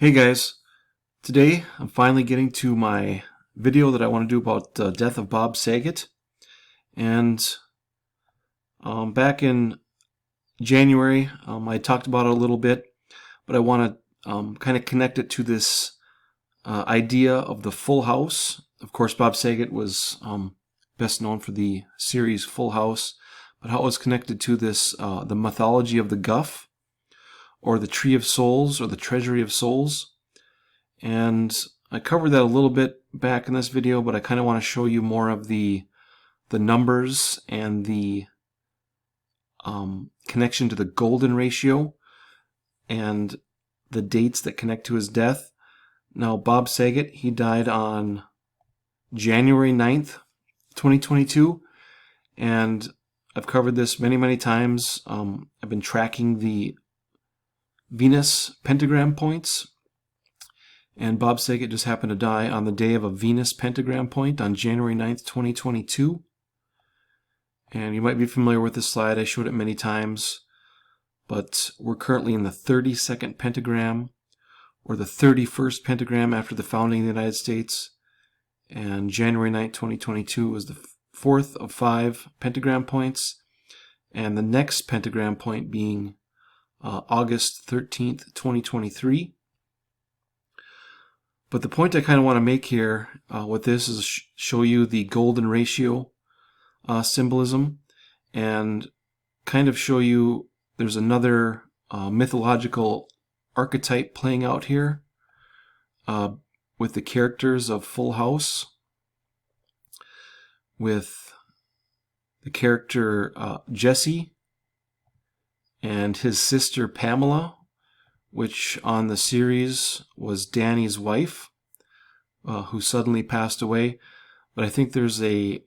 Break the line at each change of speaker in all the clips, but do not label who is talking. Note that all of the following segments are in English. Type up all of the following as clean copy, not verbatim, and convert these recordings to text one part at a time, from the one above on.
Hey guys, today I'm finally getting to my video that I want to do about the death of Bob Saget. And back in January, I talked about it a little bit, but I want to kind of connect it to this idea of the Full House. Of course, Bob Saget was best known for the series Full House, but how it was connected to this, the mythology of the Guff, or the Tree of Souls, or the Treasury of Souls. And I covered that a little bit back in this video, but I kind of want to show you more of the numbers and the connection to the golden ratio and the dates that connect to his death. Now, Bob Saget, he died on January 9th, 2022, and I've covered this many times. I've been tracking the Venus pentagram points, and Bob Saget just happened to die on the day of a Venus pentagram point on January 9th, 2022. And you might be familiar with this slide. I showed it many times. But we're currently in the 32nd pentagram, or the 31st pentagram after the founding of the United States. And January 9th, 2022 was the fourth of 5 pentagram points. And the next pentagram point being August 13th, 2023. But the point I kind of want to make here with this is show you the golden ratio symbolism, and kind of show you there's another mythological archetype playing out here with the characters of Full House, with the character Jesse and his sister Pamela, which on the series was Danny's wife, who suddenly passed away. But I think there's a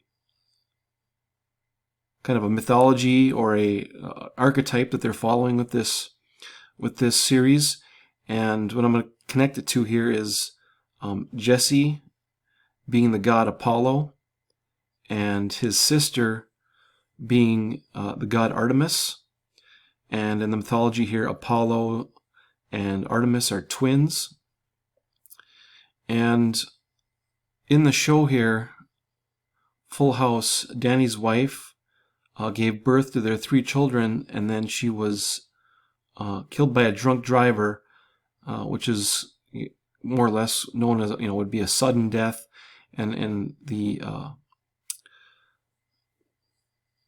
kind of a mythology or a archetype that they're following with this series. And what I'm going to connect it to here is Jesse being the god Apollo, and his sister being the god Artemis. And in the mythology here, Apollo and Artemis are twins. And in the show here, Full House, Danny's wife gave birth to their 3 children, and then she was killed by a drunk driver, which is more or less known as, would be a sudden death. And in the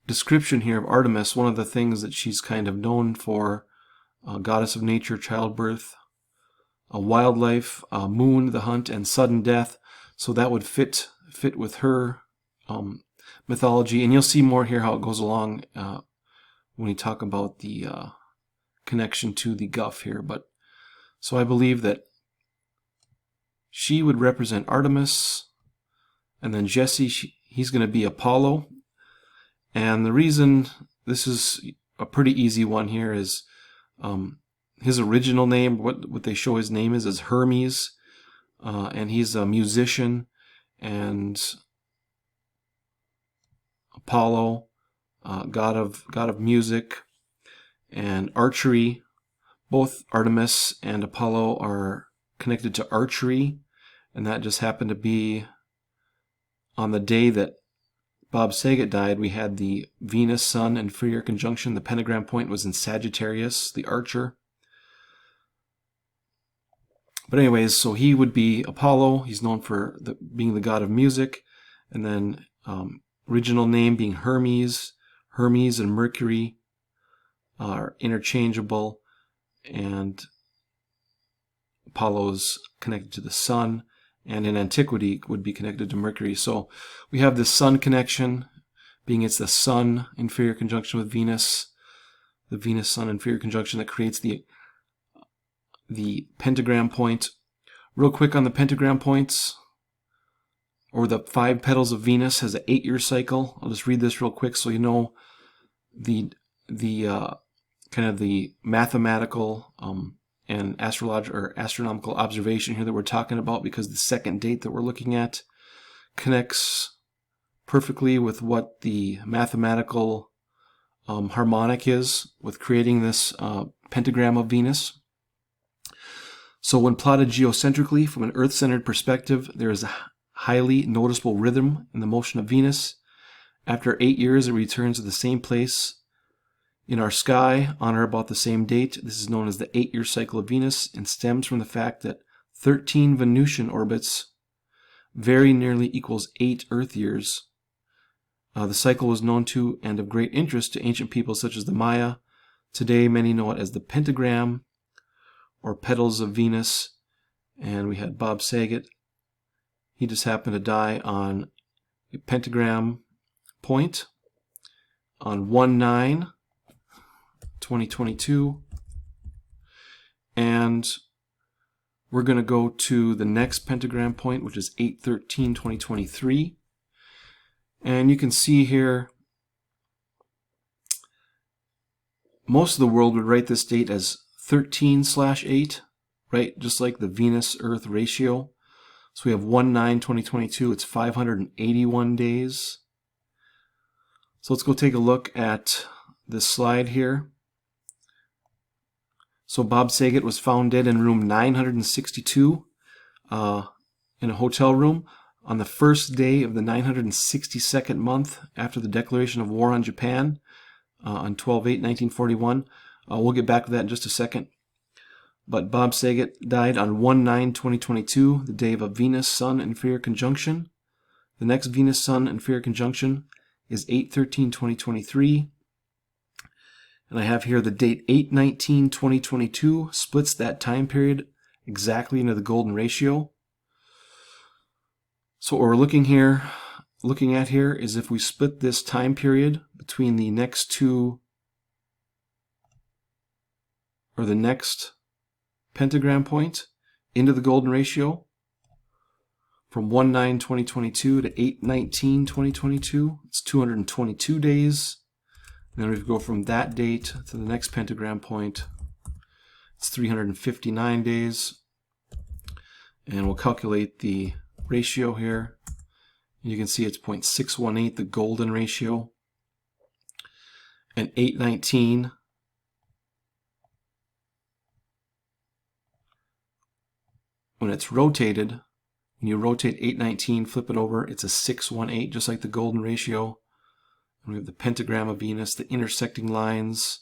description here of Artemis, one of the things that she's kind of known for, goddess of nature, childbirth, wildlife, moon, the hunt, and sudden death. So that would fit with her mythology. And you'll see more here how it goes along when we talk about the connection to the Guff here. But so I believe that she would represent Artemis, and then Jesse, he's going to be Apollo. And the reason this is a pretty easy one here is his original name, what they show his name is Hermes, and he's a musician. And Apollo, god of music and archery. Both Artemis and Apollo are connected to archery, and that just happened to be on the day that Bob Saget died. We had the Venus-Sun inferior conjunction. The pentagram point was in Sagittarius, the archer. But anyways, so he would be Apollo. He's known for being the god of music. And then original name being Hermes. Hermes and Mercury are interchangeable. And Apollo's connected to the sun. And in antiquity would be connected to Mercury. So we have this sun connection, being it's the sun inferior conjunction with Venus. The Venus-Sun inferior conjunction that creates the pentagram point. Real quick on the pentagram points, or the 5 petals of Venus, has an 8-year cycle. I'll just read this real quick so you know the kind of the mathematical and astronomical observation here that we're talking about, because the second date that we're looking at connects perfectly with what the mathematical harmonic is with creating this pentagram of Venus. So when plotted geocentrically from an Earth-centered perspective, there is a highly noticeable rhythm in the motion of Venus. After 8 years, it returns to the same place in our sky on or about the same date. This is known as the 8-year cycle of Venus and stems from the fact that 13 Venusian orbits very nearly equals 8 Earth years. The cycle was known to and of great interest to ancient peoples such as the Maya. Today, many know it as the Pentagram or Petals of Venus. And we had Bob Saget. He just happened to die on a pentagram point on 1/9/2022. And we're going to go to the next pentagram point, which is 8/13/2023. And you can see here, most of the world would write this date as 13/8, right? Just like the Venus-Earth ratio. So we have 1/9/2022. It's 581 days. So let's go take a look at this slide here. So Bob Saget was found dead in room 962 in a hotel room on the first day of the 962nd month after the declaration of war on Japan on 12/8/1941. We'll get back to that in just a second. But Bob Saget died on 1/9/2022, the day of a Venus-Sun inferior conjunction. The next Venus-Sun inferior conjunction is 8/13/2023. And I have here the date 8/19/2022 splits that time period exactly into the golden ratio. So what we're looking at here is if we split this time period between the next two, or the next pentagram point into the golden ratio from 1/9/2022 to 8/19/2022, it's 222 days. And then we go from that date to the next pentagram point, it's 359 days. And we'll calculate the ratio here. You can see it's 0.618, the golden ratio. And 8/19 when it's rotated, when you rotate 8/19, flip it over, it's a 618, just like the golden ratio. And we have the pentagram of Venus. The intersecting lines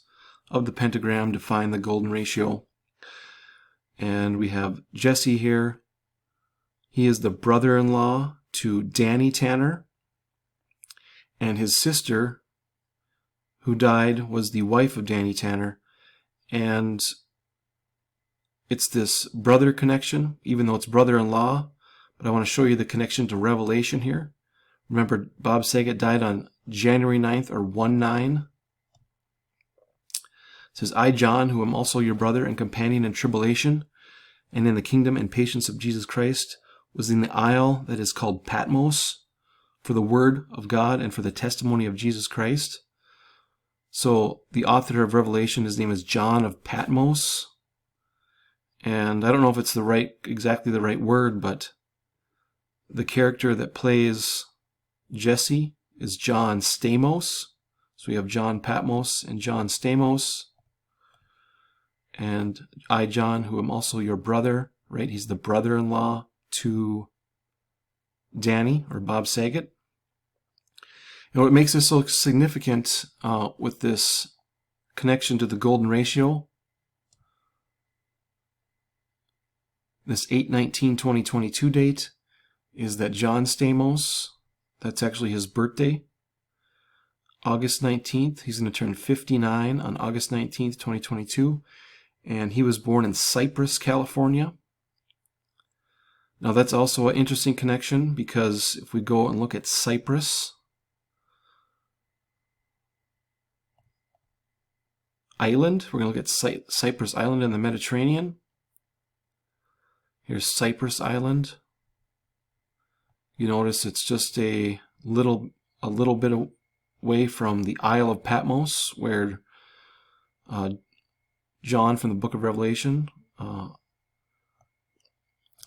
of the pentagram define the golden ratio. And we have Jesse here. He is the brother-in-law to Danny Tanner. And his sister, who died, was the wife of Danny Tanner. And it's this brother connection, even though it's brother-in-law. But I want to show you the connection to Revelation here. Remember, Bob Saget died on January 9th, or 1/9. It says, I, John, who am also your brother and companion in tribulation, and in the kingdom and patience of Jesus Christ, was in the isle that is called Patmos, for the word of God and for the testimony of Jesus Christ. So the author of Revelation, his name is John of Patmos. And I don't know if it's exactly the right word, but the character that plays Jesse is John Stamos. So we have John Patmos and John Stamos. And I, John, who am also your brother, right? He's the brother-in-law to Danny, or Bob Saget. And what makes this so significant with this connection to the golden ratio, this 8/19/2022 date, is that John Stamos, that's actually his birthday, August 19th. He's going to turn 59 on August 19th, 2022. And he was born in Cypress, California. Now that's also an interesting connection, because if we go and look at Cyprus Island, we're going to look at Cyprus Island in the Mediterranean. Here's Cyprus Island. You notice it's just a little bit away from the Isle of Patmos, where John from the book of Revelation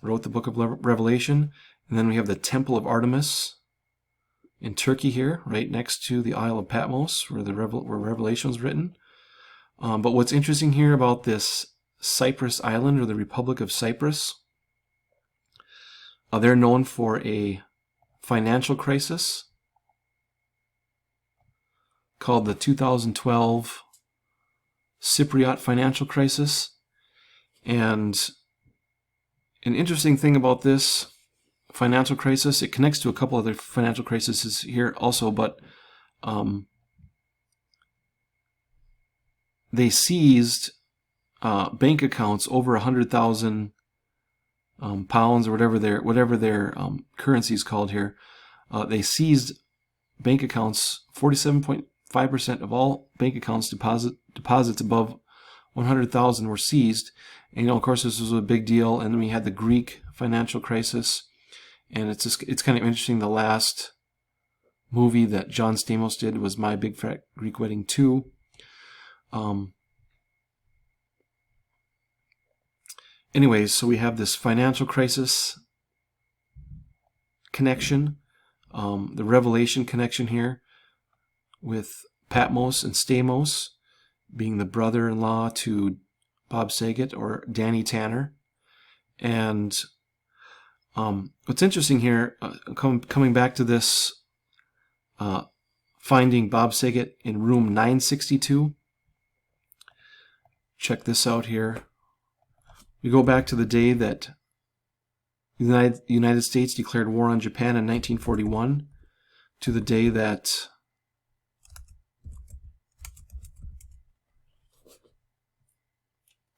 wrote the book of Revelation. And then we have the Temple of Artemis in Turkey here, right next to the Isle of Patmos, where Revelation was written. But what's interesting here about this Cyprus Island, or the Republic of Cyprus. They're known for a financial crisis called the 2012 Cypriot financial crisis. And an interesting thing about this financial crisis, it connects to a couple other financial crises here also, but they seized bank accounts over 100,000 pounds, or whatever their currency is called here. They seized bank accounts. 47.5% of all bank accounts deposits above 100,000 were seized. And of course, this was a big deal. And then we had the Greek financial crisis, and it's kind of interesting. The last movie that John Stamos did was My Big Fat Greek Wedding 2. Anyways, so we have this financial crisis connection, the Revelation connection here, with Patmos and Stamos being the brother-in-law to Bob Saget, or Danny Tanner. And what's interesting here, coming back to this, finding Bob Saget in room 962. Check this out here. We go back to the day that the United States declared war on Japan in 1941, to the day that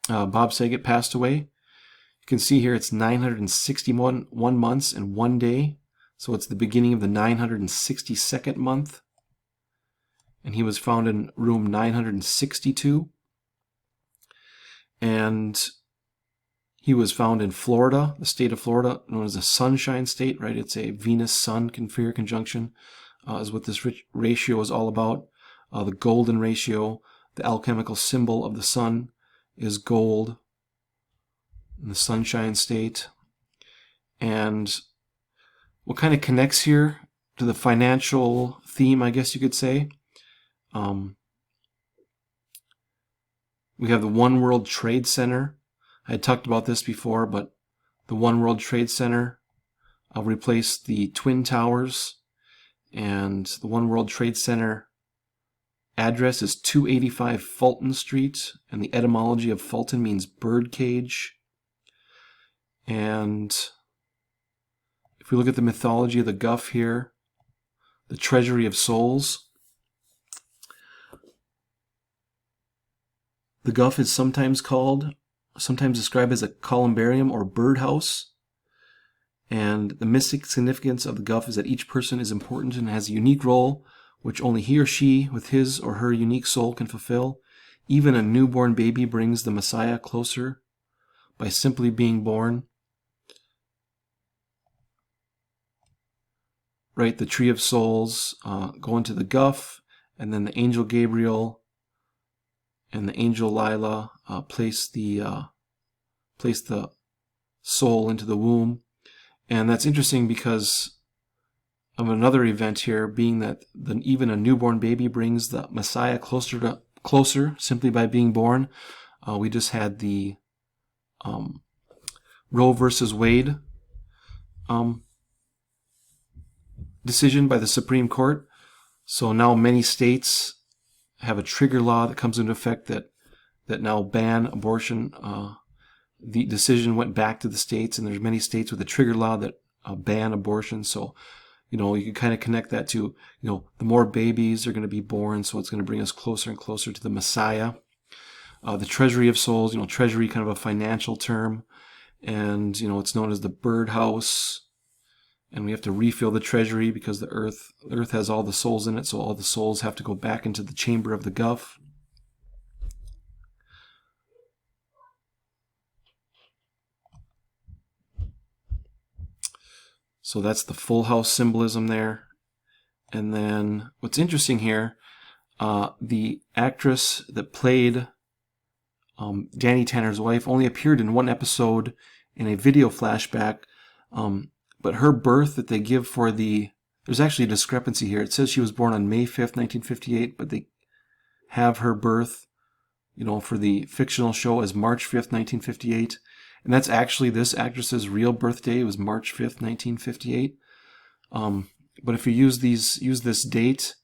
Bob Saget passed away. You can see here it's 961 months and 1 day. So it's the beginning of the 962nd month. And he was found in room 962. And he was found in Florida, the state of Florida, known as the Sunshine State, right? It's a Venus-Sun inferior conjunction, is what this ratio is all about. The golden ratio, the alchemical symbol of the sun, is gold in the Sunshine State. And what kind of connects here to the financial theme, I guess you could say? We have the One World Trade Center. I had talked about this before, but the One World Trade Center replaced the Twin Towers, and the One World Trade Center address is 285 Fulton Street, and the etymology of Fulton means birdcage. And if we look at the mythology of the Guff here, the Treasury of Souls, the Guff is sometimes described as a columbarium or birdhouse. And the mystic significance of the Guff is that each person is important and has a unique role which only he or she, with his or her unique soul, can fulfill. Even a newborn baby brings the Messiah closer by simply being born. Right, the Tree of Souls go into the Guff, and then the Angel Gabriel and the Angel Lila place the soul into the womb. And that's interesting because of another event here, being that even a newborn baby brings the Messiah closer simply by being born. We just had the Roe versus Wade decision by the Supreme Court. So now many states have a trigger law that comes into effect that now ban abortion. The decision went back to the states, and there's many states with a trigger law that ban abortion. So you can kind of connect that to, the more babies are going to be born, so it's going to bring us closer and closer to the Messiah. The Treasury of Souls, treasury, kind of a financial term, and, it's known as the birdhouse, and we have to refill the treasury because the earth has all the souls in it, so all the souls have to go back into the chamber of the Guff. So that's the full house symbolism there. And then what's interesting here, the actress that played Danny Tanner's wife only appeared in one episode in a video flashback, but her birth that they give for there's actually a discrepancy here. It says she was born on May 5th, 1958, but they have her birth for the fictional show as March 5th, 1958. And that's actually this actress's real birthday. It was March 5th, 1958. But if you use this date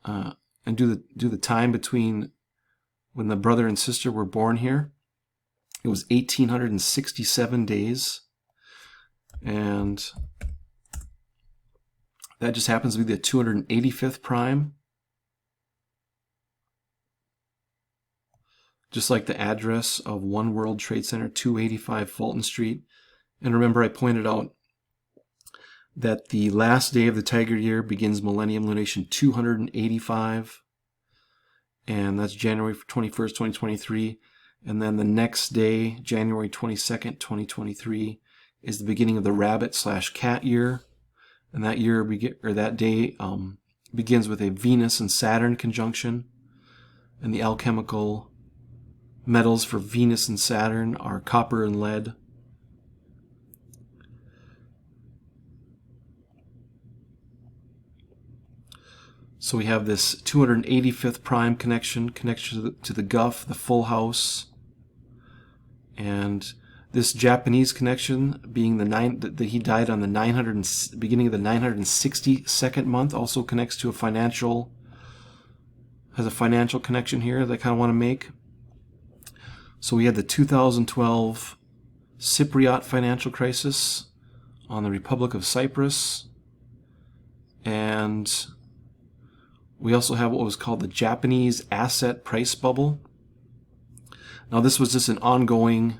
and do the time between when the brother and sister were born here, it was 1,867 days. And that just happens to be the 285th prime. Just like the address of One World Trade Center, 285 Fulton Street. And remember, I pointed out that the last day of the Tiger year begins Millennium Lunation 285. And that's January 21st, 2023. And then the next day, January 22nd, 2023, is the beginning of the Rabbit/Cat year. And that year, that day begins with a Venus and Saturn conjunction. And the alchemical metals for Venus and Saturn are copper and lead. So we have this 285th prime connection to the Guff, the full house. And this Japanese connection, being that he died on the beginning of the 962nd month, also connects to has a financial connection here that I kind of want to make. So we had the 2012 Cypriot financial crisis on the Republic of Cyprus. And we also have what was called the Japanese asset price bubble. Now this was just an ongoing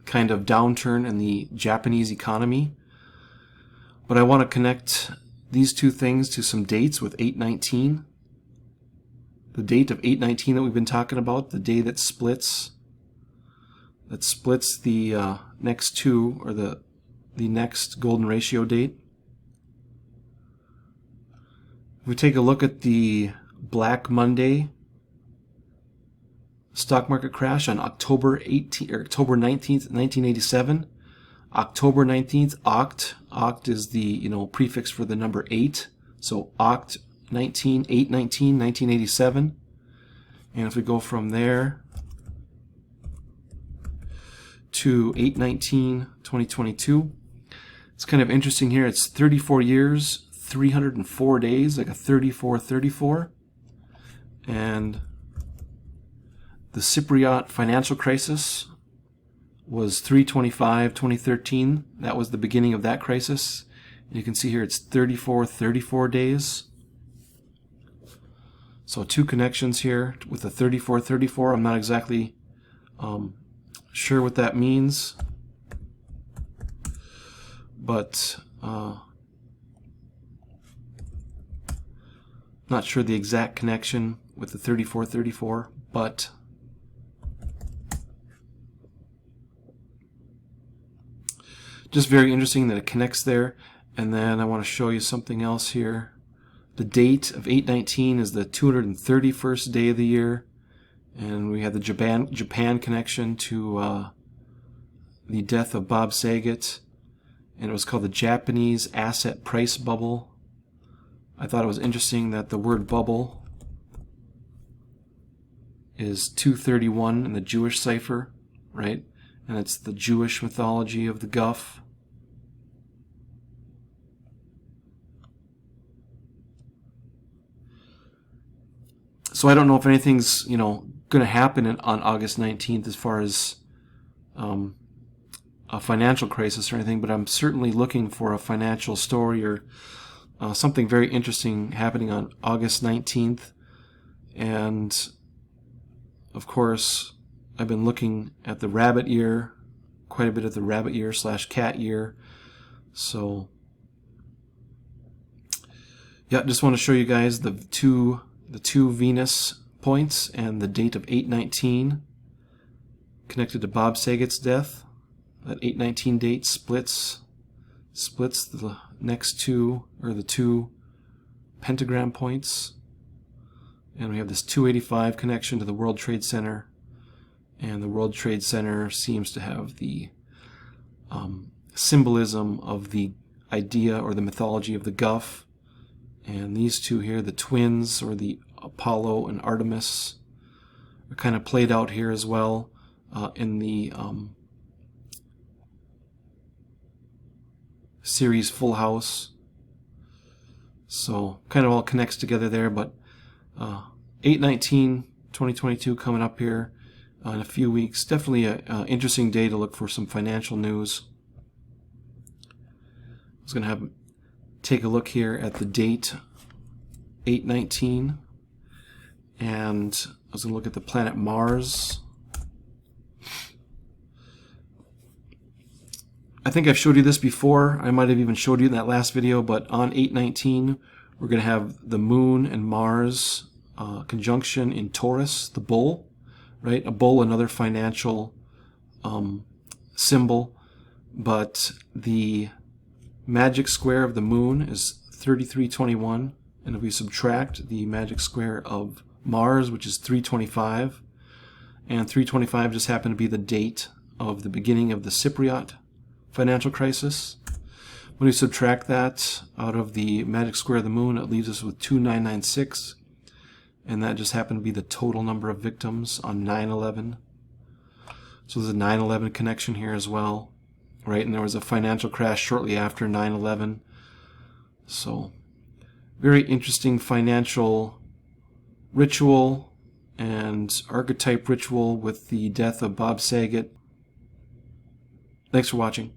kind of downturn in the Japanese economy. But I want to connect these two things to some dates with 8/19. The date of 8/19 that we've been talking about, the day that splits the next two, or the next golden ratio date. If we take a look at the Black Monday stock market crash on October 19th, 1987. October 19th, oct is the prefix for the number 8. So oct 8/19/1987. And if we go from there to 8/19/2022, it's kind of interesting here. It's 34 years, 304 days, like a 34-34. And the Cypriot financial crisis was 3/25/2013. That was the beginning of that crisis. And you can see here it's 34-34 days. So two connections here with the 34-34. I'm not exactly sure what that means, but not sure the exact connection with the 34-34, but just very interesting that it connects there. And then I want to show you something else here. The date of 8/19 is the 231st day of the year, and we have the Japan connection to the death of Bob Saget, and it was called the Japanese asset price bubble. I thought it was interesting that the word bubble is 231 in the Jewish cipher, right? And it's the Jewish mythology of the Guff. So I don't know if anything's going to happen on August 19th as far as a financial crisis or anything, but I'm certainly looking for a financial story or something very interesting happening on August 19th. And of course, I've been looking at the rabbit year, quite a bit of the rabbit year/cat year. So yeah, just want to show you guys the two Venus points and the date of 8/19 connected to Bob Saget's death. That 8/19 date splits the next two, or the two pentagram points. And we have this 285 connection to the World Trade Center. And the World Trade Center seems to have the symbolism of the idea or the mythology of the Guff. And these two here, the twins, or the Apollo and Artemis, are kind of played out here as well in the series Full House. So kind of all connects together there, but 8/19/2022 coming up here in a few weeks. Definitely an interesting day to look for some financial news. I was going to take a look here at the date 8/19, and I was going to look at the planet Mars. I think I've showed you this before. I might have even showed you in that last video, but on 8/19 we're going to have the Moon and Mars conjunction in Taurus, the bull, right? A bull, another financial symbol, but the magic square of the Moon is 3321, and if we subtract the magic square of Mars, which is 325, and 325 just happened to be the date of the beginning of the Cypriot financial crisis. When we subtract that out of the magic square of the Moon, it leaves us with 2996, and that just happened to be the total number of victims on 9/11. So there's a 9/11 connection here as well, right? And there was a financial crash shortly after 9/11. So very interesting financial ritual and archetype ritual with the death of Bob Saget. Thanks for watching.